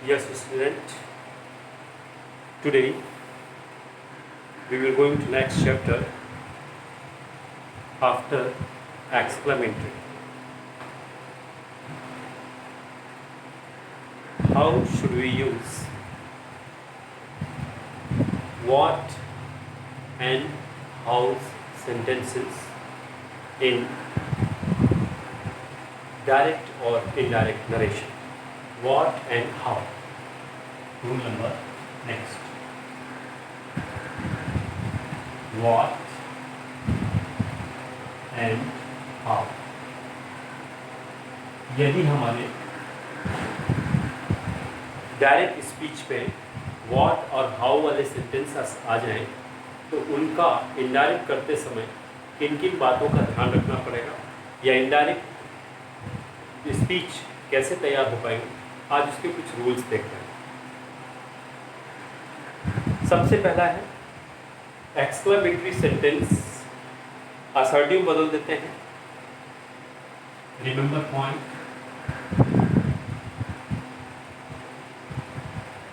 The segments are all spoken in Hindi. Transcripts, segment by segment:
Yes, student. Today we will going to next chapter after exclamatory. How should we use what and how sentences in direct or indirect narration? What and how? Rule number next. What and how. यदि हमारे डायरेक्ट स्पीच पे व्हाट और हाउ वाले सेंटेंसेस आ जाएं तो उनका इनडायरेक्ट करते समय किन किन बातों का ध्यान रखना पड़ेगा या इनडायरेक्ट स्पीच कैसे तैयार हो पाएंगे, आज उसके कुछ रूल्स देखते हैं। सबसे पहला है एक्सक्लेमेटरी सेंटेंस असर्टिव बदल देते हैं। रिमेंबर पॉइंट,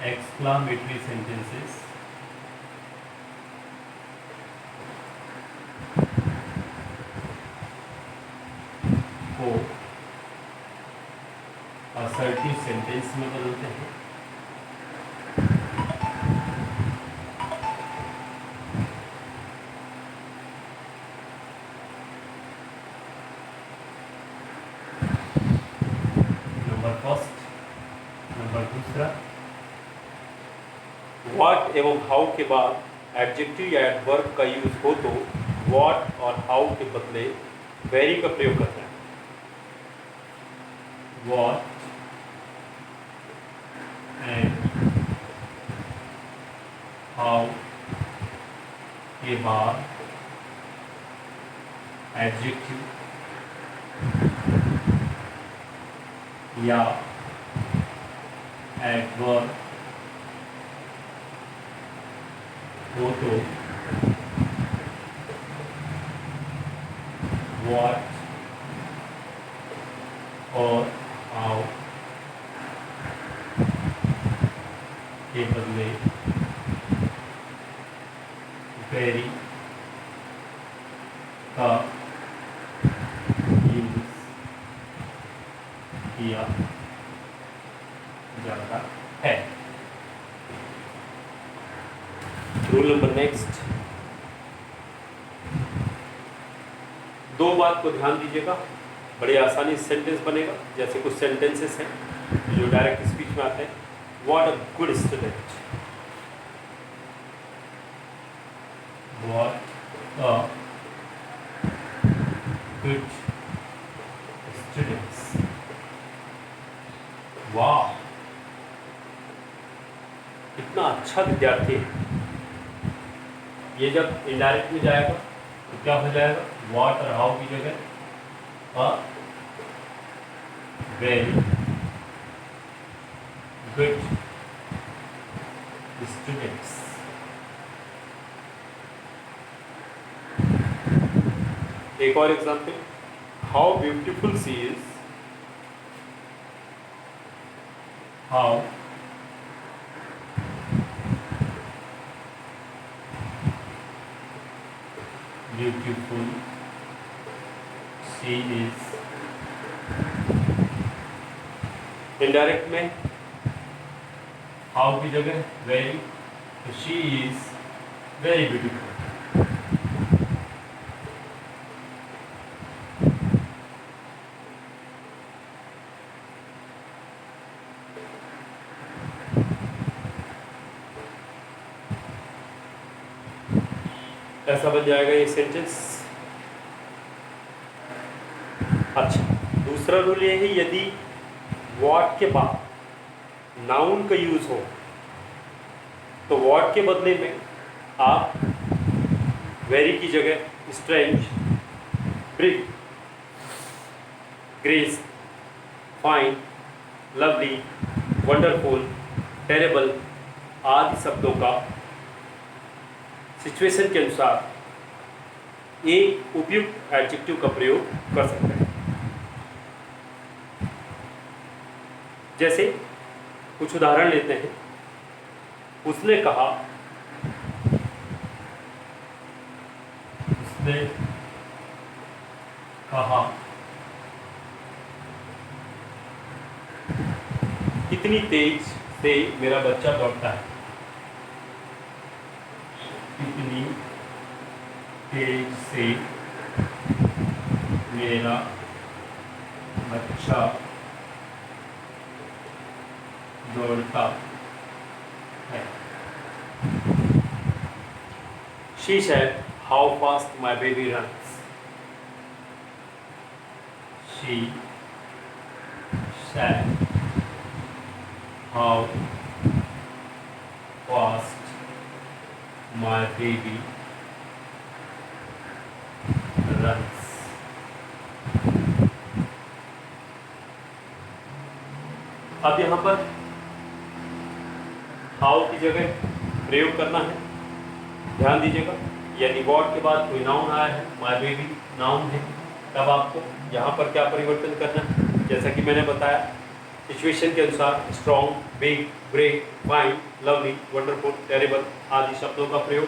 exclamatory sentences को assertive सेंटेंस में बदलते हैं। Number first. नंबर दूसरा, व्हाट एवं हाउ के बाद एडजेक्टिव या एडवर्ब का यूज हो तो व्हाट और हाउ के बदले वेरी का प्रयोग करना है। व्हाट एंड हाउ के बाद एडजेक्टिव या एडवर्ब हो तो what और how के बदले very का यूज किया जाता है। रूल नंबर नेक्स्ट, दो बात को ध्यान दीजिएगा, बड़े आसानी से सेंटेंस बनेगा। जैसे कुछ सेंटेंसेस हैं जो डायरेक्ट स्पीच में आते हैं। What a good student, what a good students, वाह कितना अच्छा विद्यार्थी है। ये जब इनडायरेक्ट में जाएगा तो क्या हो जाएगा, व्हाट और हाउ की जगह अ वेरी गुड स्टूडेंट्स। एक और example, how beautiful she is, how beautiful she is। Indirect में हाउ की जगह वेरी, तो शी इज वेरी ब्यूटीफुल। ऐसा बन जाएगा ये सेंटेंस। अच्छा, दूसरा रूल ये है, यदि व्हाट के बाद नाउन का यूज हो तो व्हाट के बदले में आप वेरी की जगह strange, brick, grace, fine, lovely, wonderful, terrible आदि शब्दों का सिचुएशन के अनुसार एक उपयुक्त एडजेक्टिव का प्रयोग कर सकते हैं। जैसे कुछ उदाहरण लेते हैं। उसने कहा, कितनी तेज से मेरा बच्चा दौड़ता है। कितनी तेज से मेरा बच्चा दौड़ता है। She said, how fast my baby runs. She said, how fast my baby runs. अब यहाँ पर हाउ की जगह प्रयोग करना है। ध्यान दीजिएगा, यदि वॉट के बाद कोई नाउन आया है, माय बेबी नाउन है, तब आपको यहाँ पर क्या परिवर्तन करना है। जैसा कि मैंने बताया, सिचुएशन के अनुसार strong, big, great, fine, lovely, wonderful, terrible आदि शब्दों का प्रयोग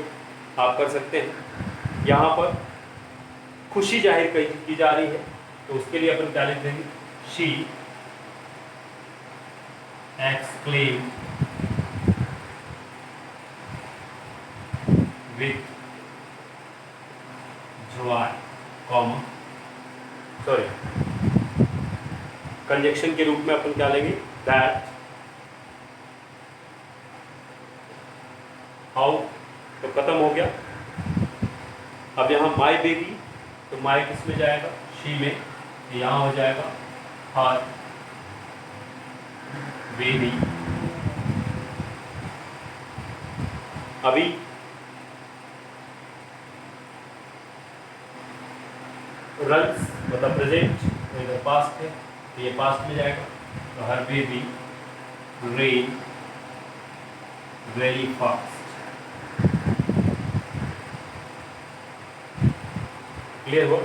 आप कर सकते हैं। यहाँ पर खुशी जाहिर की जा रही है, तो उसके लिए अपन क्या लिख देंगे, she exclaimed with joy, conjunction के रूप में अपन क्या लेंगे, दैट। हाउ तो खत्म हो गया। अब यहाँ माई बेबी, तो माई किस में जाएगा, शी में, यहाँ हो जाएगा हर बेबी। अभी रन्स मतलब प्रेजेंट, तो इधर पास्ट है, तो ये पास्ट में जाएगा, तो her baby ran very fast. Clear हो।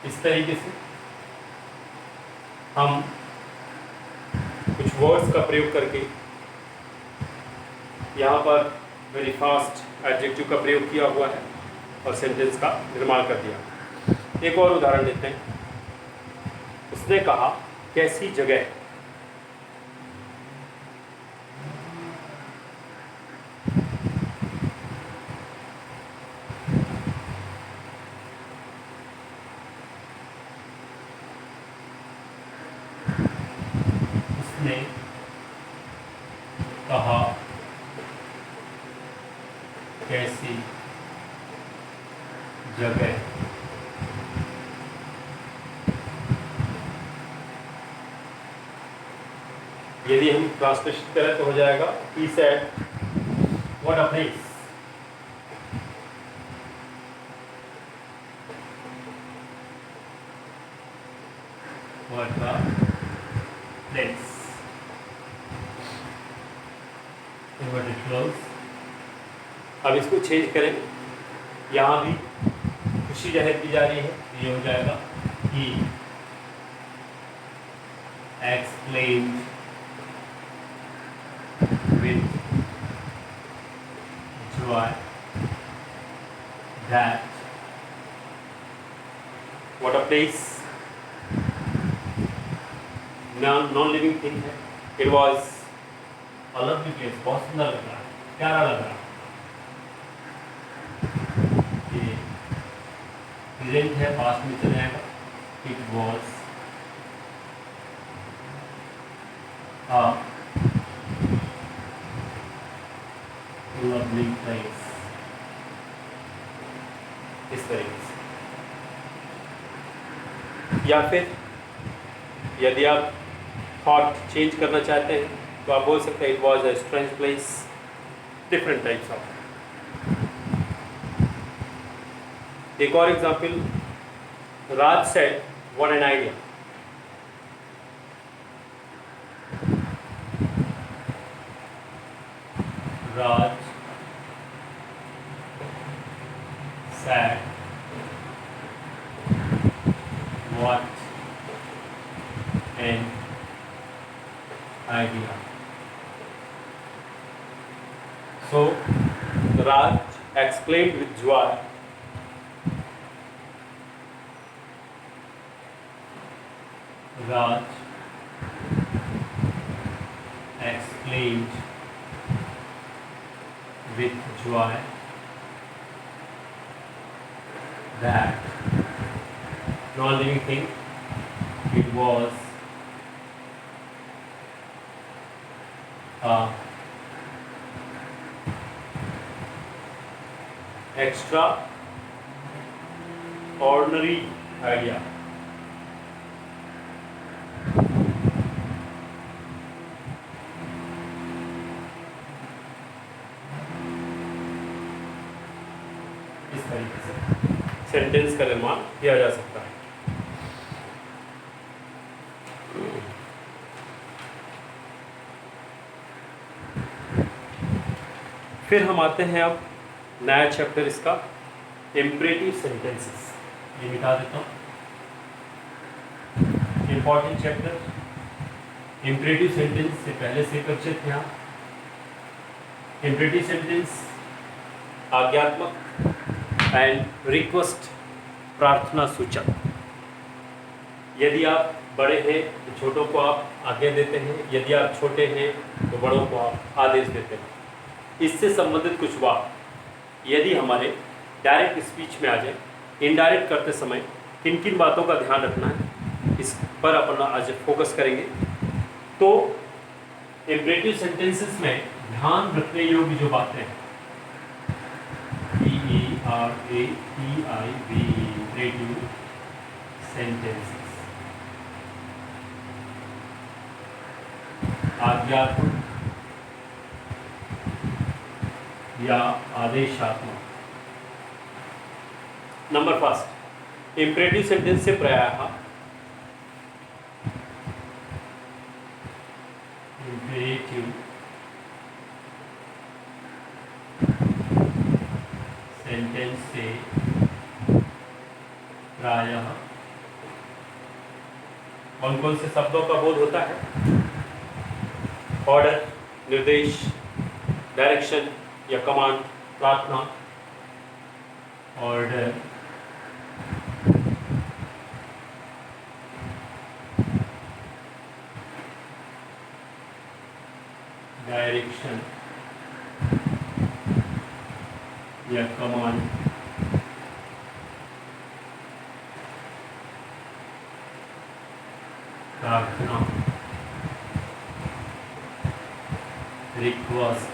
इस तरीके से हम कुछ वर्ड्स का प्रयोग करके यहाँ पर वेरी फास्ट एडजेक्टिव का प्रयोग किया हुआ है और सेंटेंस का निर्माण कर दिया। एक और उदाहरण लेते हैं। उसने कहा, कैसी जगह। उसने कहा, कैसी जगह। यदि हम ट्रांसलेशन करें तो हो जाएगा, he said, what a place. What a place. Inverted close. अब इसको चेंज करें, यहाँ भी खुशी जाहिर की जा रही है, ये हो जाएगा he explained with joy that what a place, non-living thing है, it was a lovely place, बहुत सुंदर लग रहा है, प्यारा लग रहा है। ये प्रेजेंट है, पास्ट में चले जाएगा, it was a lovely place। इस तरीके से। या फिर यदि आप थॉट चेंज करना चाहते हैं तो आप बोल सकते हैं, it was a strange place. Different types of. एक और example, Raj said, what an idea. Raj said, what an idea। Raj exclaimed with joy. Raj exclaimed with joy that non-living thing, it was a extraordinary idea. इस तरीके से सेंटेंस का निर्माण किया जा सकता है। फिर हम आते हैं अब नया चैप्टर इसका इम्परेटिव सेंटेंसेस। ये मिटा देता हूँ। इंपॉर्टेंट चैप्टर इम्परेटिव सेंटेंस से पहले से परिचित थे आप। इम्परेटिव सेंटेंस आज्ञात्मक एंड रिक्वेस्ट प्रार्थना सूचक। यदि आप बड़े हैं तो छोटों को आप आज्ञा देते हैं, यदि आप छोटे हैं तो बड़ों को आप आदेश देते हैं। इससे संबंधित कुछ वाक्य यदि हमारे डायरेक्ट स्पीच में आ जाए, इनडायरेक्ट करते समय किन किन बातों का ध्यान रखना है, इस पर अपन आज फोकस करेंगे। तो इम्परेटिव सेंटेंसेस में ध्यान रखने योग्य जो बातें हैं, इम्परेटिव सेंटेंसेस आज्ञात्मक या आदेशात्मक। नंबर फर्स्ट, इम्परेटिव सेंटेंस से प्रायः इम्परेटिव सेंटेंस से प्रायः कौन कौन से शब्दों का बोध होता है? ऑर्डर, निर्देश, डायरेक्शन या कमांड, प्रार्थना, ऑर्डर, डायरेक्शन या कमांड, प्रार्थना, रिक्वेस्ट,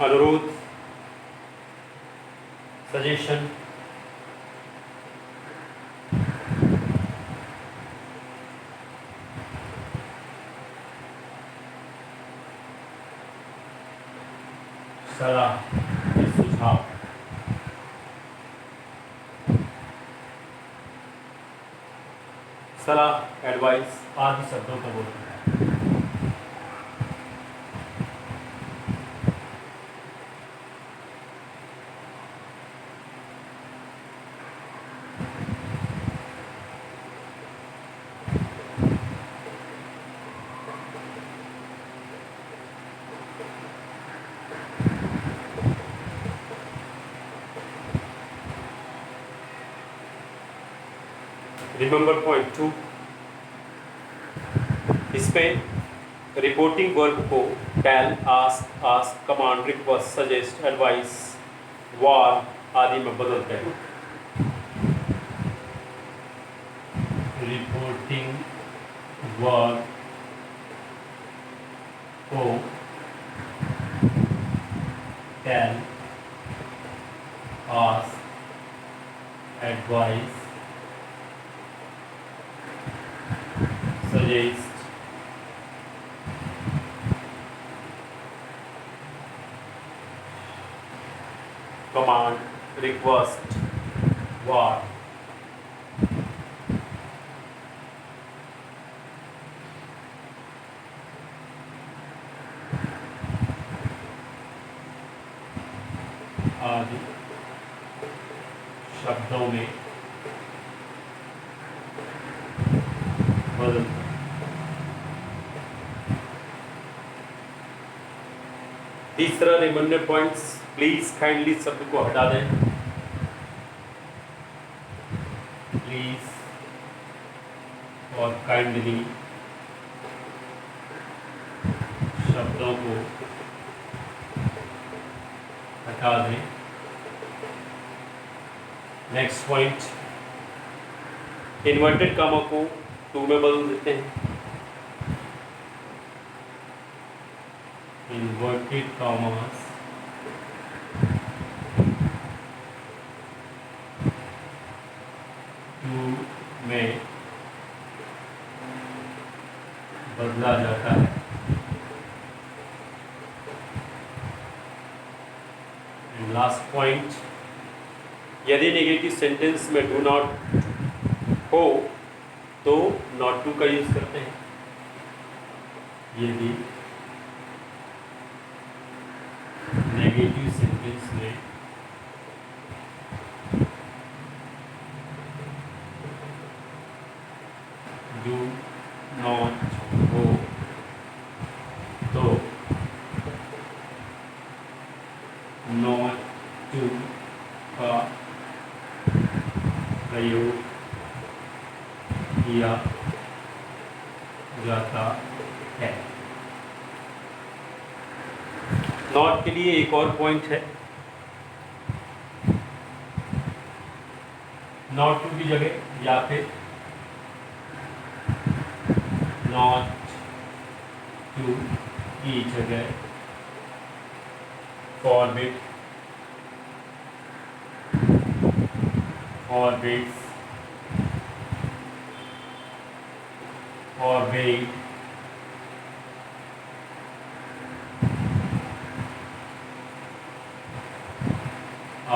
अनुरोध, सजेशन, सलाह, सुझाव, सलाह, एडवाइस आदि शब्दों का बोध होता है। रिमेंबर पॉइंट 2, इसमें रिपोर्टिंग वर्ब को tell, ask, command, request, suggest, advice, वार आदि में बदलते हैं। रिपोर्टिंग वर्ब को tell, ask, advice, suggest, command, request, war, आदि शब्दों में बदलता। तीसरा रिमाइंडर पॉइंट्स, प्लीज काइंडली शब्द को हटा दें। प्लीज और काइंडली शब्दों को हटा दें। नेक्स्ट पॉइंट, इन्वर्टेड कामा को टू में बदल देते हैं। इन्वर्टेड कामास टू में बदला जाता है। एंड लास्ट पॉइंट, यदि नेगेटिव सेंटेंस में डू नॉट हो तो नॉट टू का यूज करते हैं। यदि नेगेटिव सेंटेंस में डू नॉट हो तो नॉट टू का प्रयोग किया जाता है। नॉट के लिए एक और पॉइंट है, नॉट टू की जगह या फिर नॉट टू की जगह फॉरबिड, फॉरबिड्स, फॉरबिड,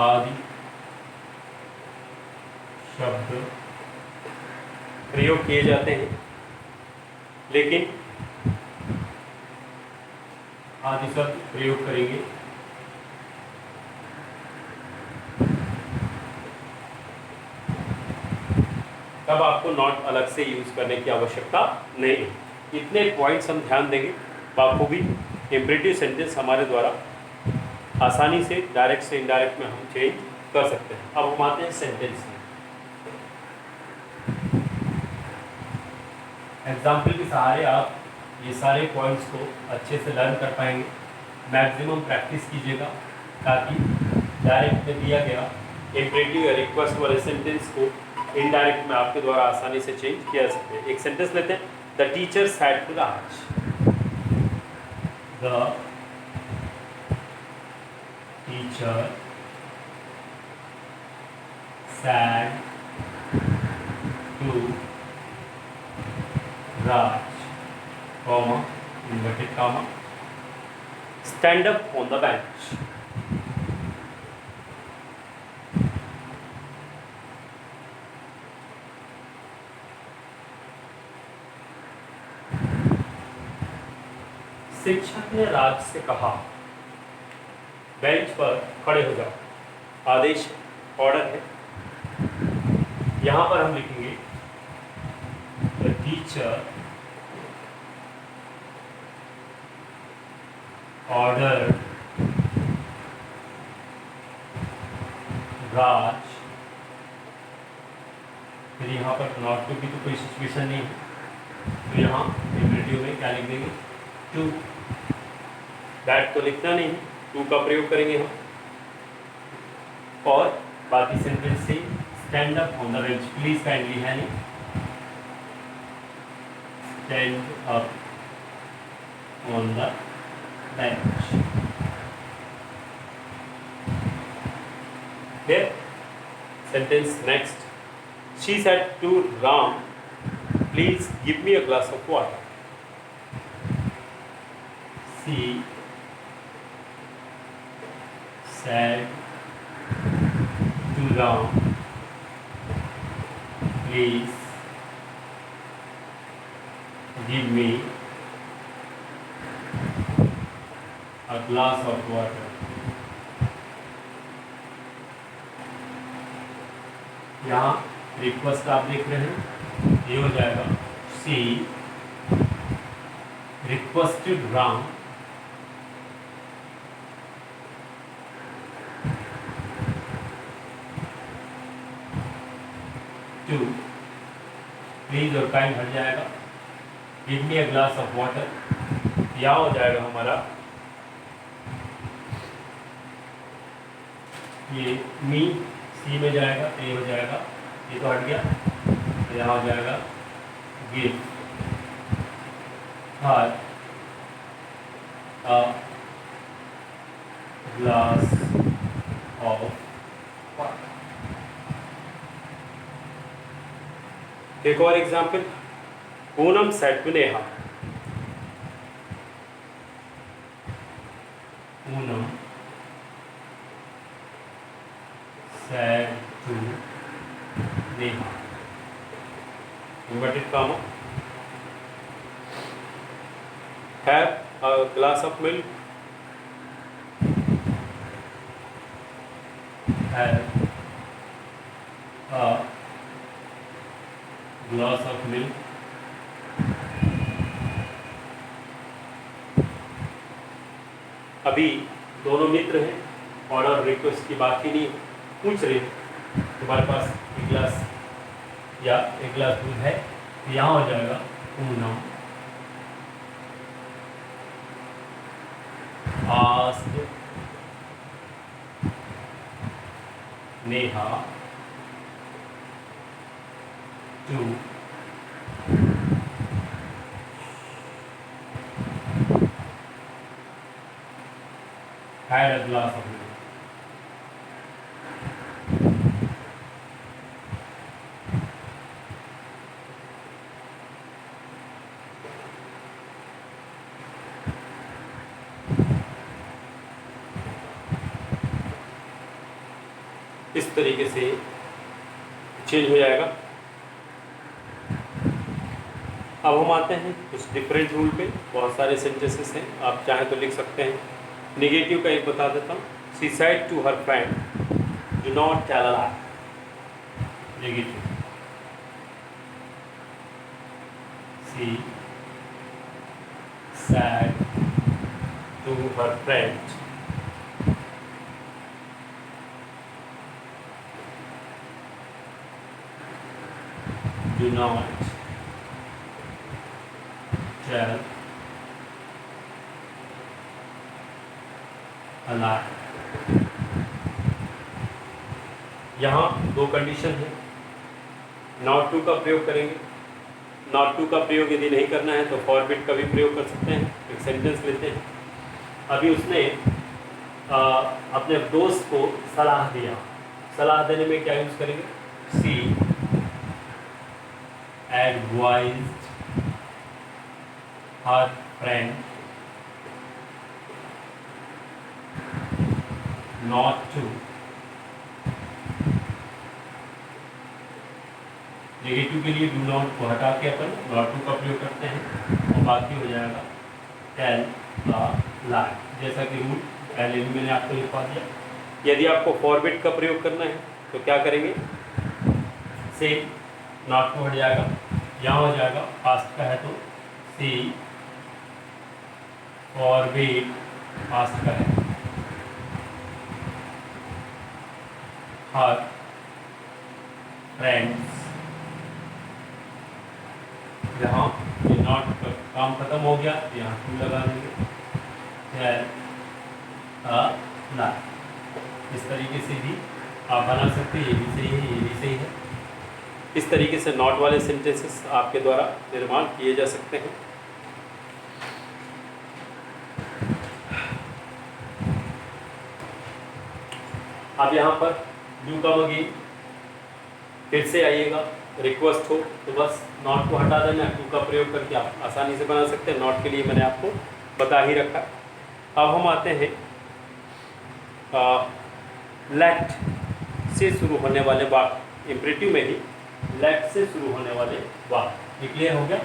आदि शब्द प्रयोग किए जाते हैं। लेकिन आदि शब्द प्रयोग करेंगे तब आपको नॉट अलग से यूज करने की आवश्यकता नहीं है। इतने पॉइंट्स हम ध्यान देंगे, बाखूबी इम्परेटिव सेंटेंस हमारे द्वारा आसानी से डायरेक्ट से इनडायरेक्ट में हम चेंज कर सकते हैं। अब हम आते हैं सेंटेंस में। एग्जाम्पल के सहारे आप ये सारे पॉइंट्स को अच्छे से लर्न कर पाएंगे। मैक्सिमम प्रैक्टिस कीजिएगा ताकि डायरेक्ट में दिया गया इम्परेटिव या रिक्वेस्ट वाले सेंटेंस को इनडायरेक्ट में आपके द्वारा आसानी से चेंज किया जा सकते हैं। एक सेंटेंस लेते हैं, the teacher said to Raj. The teacher said to Raj, comma, inverted comma, stand up on the bench. शिक्षक ने राज से कहा, बेंच पर खड़े हो जाओ। आदेश ऑर्डर है। यहां पर हम लिखेंगे द टीचर ऑर्डर राज। फिर यहाँ पर नॉट टू की तो कोई सिचुएशन नहीं है, तो यहाँ इम्परेटिव में क्या लिख देंगे, टू। दैट तो लिखना नहीं, टू का प्रयोग करेंगे हम। और बाकी सेंटेंस से stand up on the bench, please kindly, है नहीं, stand up on the bench. Here, sentence next. She said to Ram, "Please give me a glass of water." She said to Ram, "Please give me a glass of water." यहाँ रिक्वेस्ट आप देख रहे हैं, ये हो जाएगा सी requested Ram to प्लीज और काइंड हट जाएगा, give me a glass of water. यहाँ हो जाएगा हमारा ये मी सी में जाएगा, ए हो जाएगा, ये तो हट गया, तो यहाँ हो जाएगा give her a glass of water. एक और example, Poonam said to Neha, Poonam said to Neha, inverted comma, have a glass of milk, have a glass of milk, अभी दोनों मित्र हैं, ऑर्डर रिक्वेस्ट की बात ही नहीं पूछ रहे, तुम्हारे पास एक गिलास या एक गिलास दूध है, तो यहाँ हो जाएगा Poonam asked Neha to have a glass of milk. इस तरीके से चेंज हो जाएगा। अब हम आते हैं कुछ डिफरेंट रूल पे, बहुत सारे सेंटेंसेस हैं, आप चाहें तो लिख सकते हैं। नेगेटिव का एक बता देता हूँ, she said to her friend do not tell a lie, negative, she said to her friend do not tell a lie। यहाँ दो कंडीशन है, नॉट टू का प्रयोग करेंगे, नॉट टू का प्रयोग यदि नहीं करना है तो फॉरबिड का भी प्रयोग कर सकते हैं। एक सेंटेंस लेते हैं, अभी उसने अपने दोस्त को सलाह दिया, सलाह देने में क्या यूज़ करेंगे, सी advised her friend not to, negative के लिए डू नॉट को हटा के अपन नॉट टू का प्रयोग करते हैं और बाकी हो जाएगा टेल अ लाई, जैसा कि रूल पहले भी मैंने आपको लिखवा दिया। यदि आपको फॉरबिड का प्रयोग करना है तो क्या करेंगे, सेम नॉट को हट जाएगा, यहाँ हो जाएगा पास्ट का है तो सी फॉरबिड पास्ट का है, हर फ्रेंड्स, यहाँ ये नॉट का काम खत्म हो गया, यहाँ टू लगा देंगे, टेल अ लाई। इस तरीके से भी आप बना सकते हैं, ये भी सही है, ये भी सही है। इस तरीके से नॉट वाले सेंटेंसेस आपके द्वारा निर्माण किए जा सकते हैं। अब यहाँ पर डू कम अगेन, फिर से आइएगा, रिक्वेस्ट हो तो बस नॉट को हटा देना, टू का प्रयोग करके आप आसानी से बना सकते हैं। नॉट के लिए मैंने आपको बता ही रखा। अब हम आते हैं लेट से शुरू होने वाले वाक्य, इंपरेटिव में ही लेट से शुरू होने वाले वाक्य। ये क्लियर हो गया?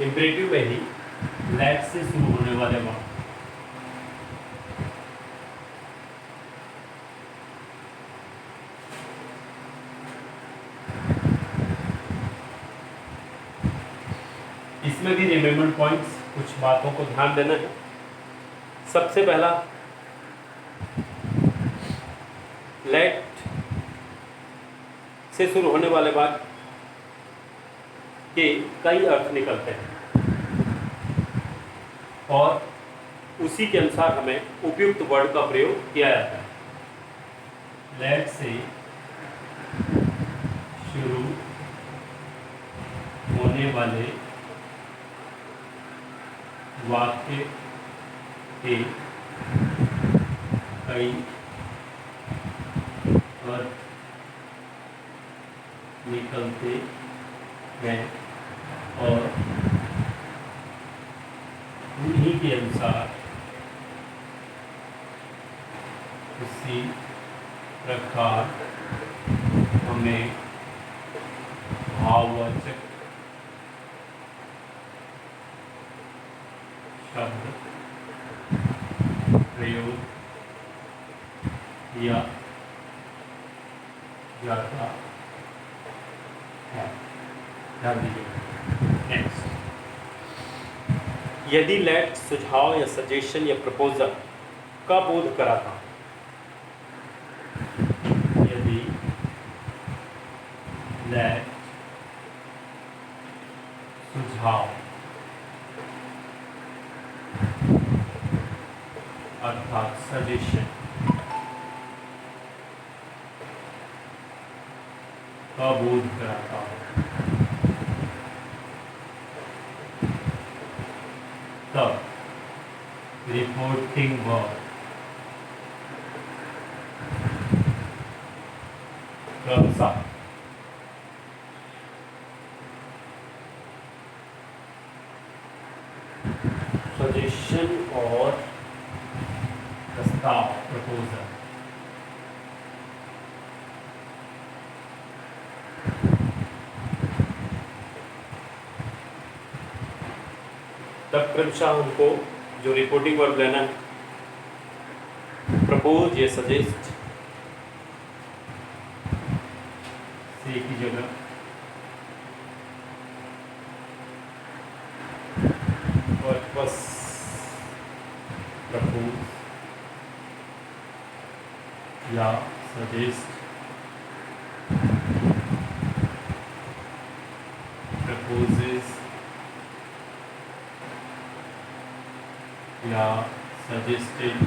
इंपरेटिव में ही लेट से शुरू होने वाले वाक्य, इसमें भी रिमेम्बर पॉइंट्स, कुछ बातों को ध्यान देना है। सबसे पहला, लेट से शुरू होने वाले वाक्य के कई अर्थ निकलते हैं और उसी के अनुसार हमें उपयुक्त वर्ड का प्रयोग किया जाता है। लेट से शुरू होने वाले वाक्य के कई अर्थ निकलते हैं और उन्हीं के अनुसार उसी प्रकार हमें भाववाचक शब्द प्रयोग किया जाता है। ध्यान दीजिए। नेक्स्ट, यदि लेट सुझाव या सजेशन या प्रपोजल का बोध कराता, यदि लेट सुझाव अर्थात सजेशन का बोध कराता हो, तब रिपोर्टिंग वर्ब क्रमशः सजेशन और प्रस्ताव प्रपोजल तब क्रमशः हमको जो रिपोर्टिंग वर्ब लेना है, प्रपोज या सजेस्ट से की जगह पर्पस प्रपोज या सजेस्ट प्रपोजेस या suggested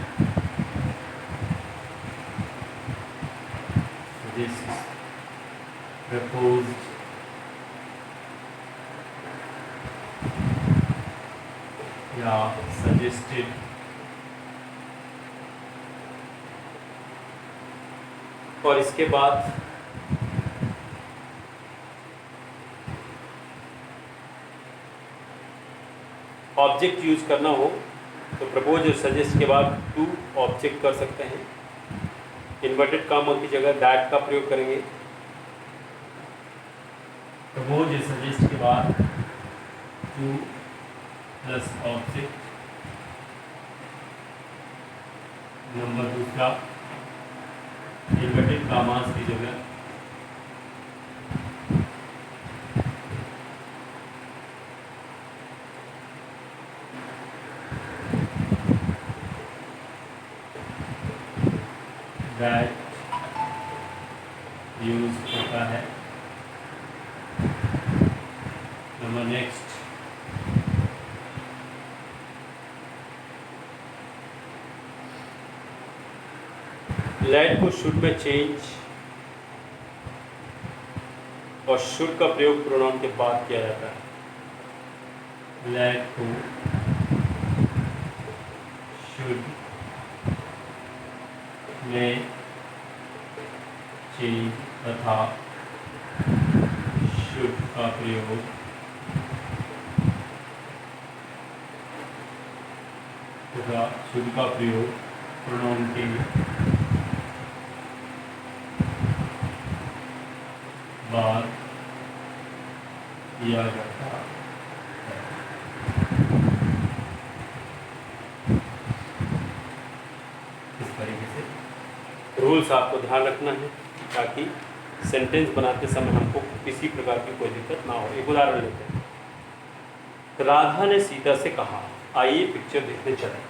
proposed या suggested और इसके बाद ऑब्जेक्ट यूज करना हो तो प्रपोज और सजेस्ट के बाद टू ऑब्जेक्ट कर सकते हैं। इन्वर्टेड कामा की जगह दैट का प्रयोग करेंगे। प्रपोज और सजेस्ट के बाद टू प्लस ऑब्जेक्ट। नंबर दूसरा, इन्वर्टेड कामास की जगह दैट यूज होता है। नंबर नेक्स्ट, लेट को शुड में चेंज और शुड का प्रयोग प्रोनाउन के बाद किया जाता है। लेट को शुड में चेंज तथा शुड का प्रयोग प्रोनाउन के बाद किया जाता है। इस तरीके से रूल्स आपको ध्यान रखना है ताकि सेंटेंस बनाते समय हमको किसी प्रकार की कोई दिक्कत ना हो। एक उदाहरण लेते हैं। राधा ने सीता से कहा, आइए पिक्चर देखने चलें।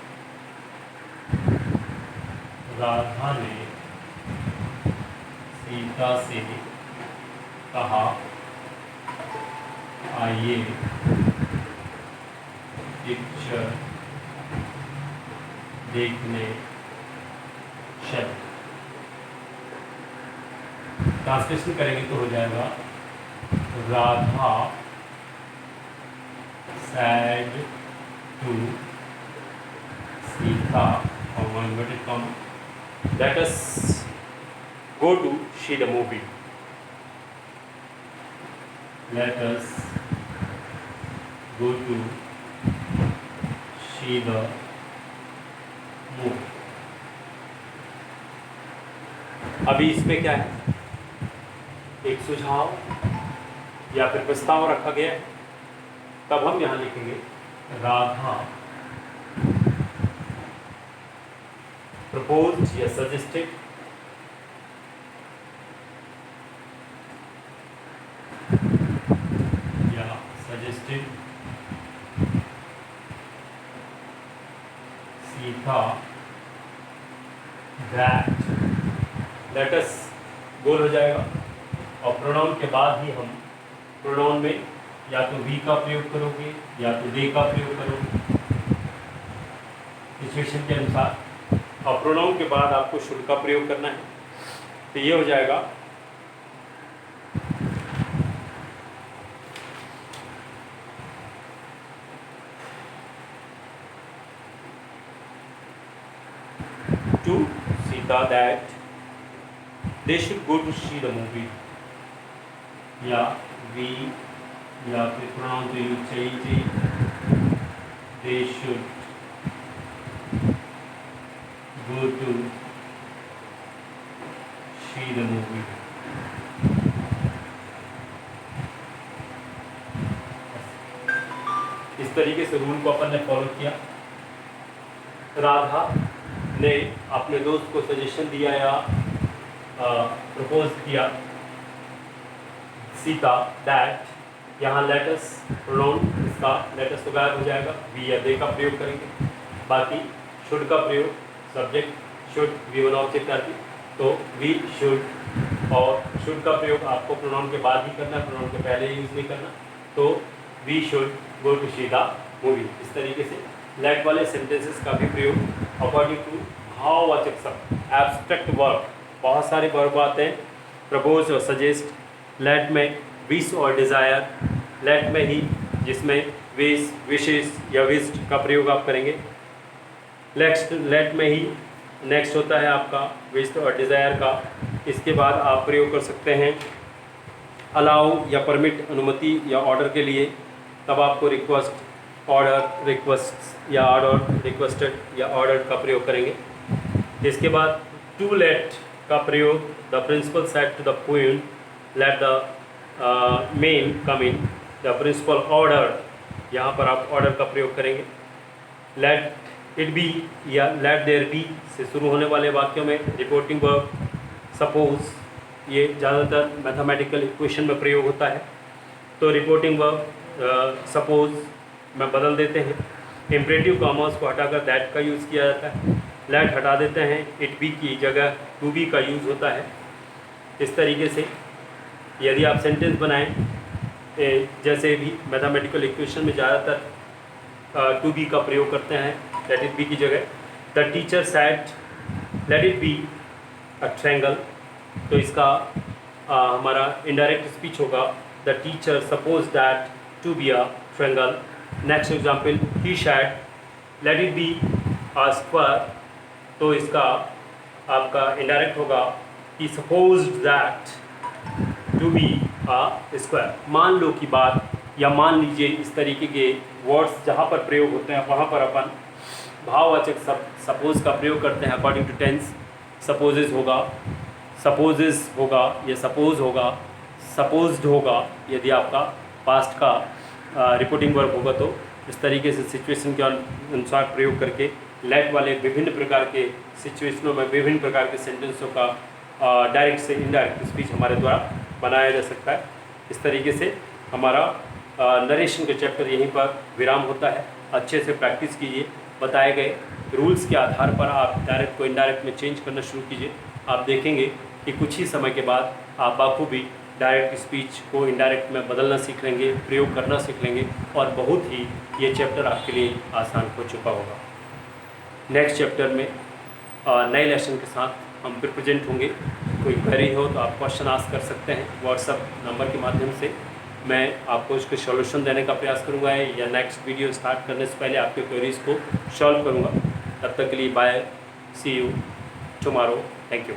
राधा ने सीता से कहा, आइए पिक्चर देखने चलें। ट्रांसलेशन करेंगे तो हो जाएगा, Radha said to Sita, or inverted comma, let us go to see the movie. Let us go to see the movie. अभी इसमें क्या है, एक सुझाव या फिर प्रस्ताव रखा गया है, तब हम यहां लिखेंगे राधा प्रपोज्ड या suggested Sita that, let us goal हो जाएगा, और प्रोनाउन के बाद ही हम प्रोनाउन में या तो वी का प्रयोग करोगे या तो दे का प्रयोग करोगे सिचुएशन के अनुसार, और प्रोनाउन के बाद आपको शुड का प्रयोग करना है। तो ये हो जाएगा, to Sita that they should go to see the movie, या वी या फिर प्रोनाउन तो यूज चाहिए, they should go to see the movie. इस तरीके से रूल को अपन ने फॉलो किया। राधा ने अपने दोस्त को सजेशन दिया या प्रपोज किया, सीता दैट, यहाँ लेटस प्रोनाउन, इसका लेटस तो गायब हो जाएगा, वी या दे का प्रयोग करेंगे, बाकी शुड का प्रयोग, subject should, we one object आती, तो वी शुड, और शुड का प्रयोग आपको प्रोनाउन के बाद ही करना है, प्रोनाउन के पहले यूज नहीं करना। तो we should go to see the movie. इस तरीके से लेट वाले सेंटेंसेस का भी प्रयोग अकॉर्डिंग टू भाववाचक शब्द, एब्स्ट्रैक्ट वर्ब, बहुत सारे वर्ब आते हैं, प्रपोज और सजेस्ट, लेट में विश और डिज़ायर, लेट में ही जिसमें विश, विशेस या विश्ड का प्रयोग आप करेंगे, लेट में ही नेक्स्ट होता है आपका विश्ड और डिज़ायर का। इसके बाद आप प्रयोग कर सकते हैं अलाउ या परमिट, अनुमति या ऑर्डर के लिए, तब आपको रिक्वेस्ट, ऑर्डर, रिक्वेस्ट या ऑर्डर, रिक्वेस्टेड या ऑर्डर का प्रयोग करेंगे। इसके बाद टू लेट का प्रयोग, the principal said to the queen let the men come in, the principal order, यहाँ पर आप ऑर्डर का प्रयोग करेंगे। लेट इट बी या लेट देयर बी से शुरू होने वाले वाक्यों में रिपोर्टिंग वर्ब, सपोज, ये ज़्यादातर मैथमेटिकल इक्वेशन में प्रयोग होता है, तो रिपोर्टिंग वर्ब सपोज में बदल देते हैं। इम्परेटिव कॉमर्स को हटाकर दैट का यूज़ किया जाता है, लेट हटा देते हैं, इट बी की जगह टू बी का यूज़ होता है। इस तरीके से यदि आप सेंटेंस बनाएं, जैसे भी मैथमेटिकल इक्वेशन में ज़्यादातर टू बी का प्रयोग करते हैं, लेट इट बी की जगह। The teacher said let it be a triangle, तो इसका हमारा इनडायरेक्ट स्पीच होगा, the teacher suppose that to be a triangle. Next example, he said let it be a square, तो इसका आपका इनडायरेक्ट होगा, he supposed that to be a square. मान लो की बात, या मान लीजिए, इस तरीके के वर्ड्स जहाँ पर प्रयोग होते हैं वहाँ पर अपन भाववाचक सपोज का प्रयोग करते हैं अकॉर्डिंग टू टेंस। सपोजेज होगा, सपोजेस होगा, या सपोज होगा, सपोज्ड होगा यदि आपका पास्ट का रिपोर्टिंग वर्ब होगा। तो इस तरीके से सिचुएशन के अनुसार प्रयोग करके लेट वाले विभिन्न प्रकार के सिचुएशनों में विभिन्न प्रकार के सेंटेंसों का डायरेक्ट से इनडायरेक्ट स्पीच हमारे द्वारा बनाया जा सकता है। इस तरीके से हमारा नरेशन का चैप्टर यहीं पर विराम होता है। अच्छे से प्रैक्टिस कीजिए, बताए गए रूल्स के आधार पर आप डायरेक्ट को इनडायरेक्ट में चेंज करना शुरू कीजिए। आप देखेंगे कि कुछ ही समय के बाद आप बाखूबी डायरेक्ट स्पीच को इनडायरेक्ट में बदलना सीख लेंगे, प्रयोग करना सीख लेंगे और बहुत ही ये चैप्टर आपके लिए आसान हो चुका होगा। नेक्स्ट चैप्टर में नए लेसन के साथ हम फिर प्रेजेंट होंगे। कोई क्वेरी हो तो आप क्वेश्चन आस्क कर सकते हैं व्हाट्सएप नंबर के माध्यम से। मैं आपको इसके सॉल्यूशन देने का प्रयास करूंगा या नेक्स्ट वीडियो स्टार्ट करने से पहले आपके क्वेरीज को सॉल्व करूंगा। तब तक के लिए bye, see you tomorrow, thank you.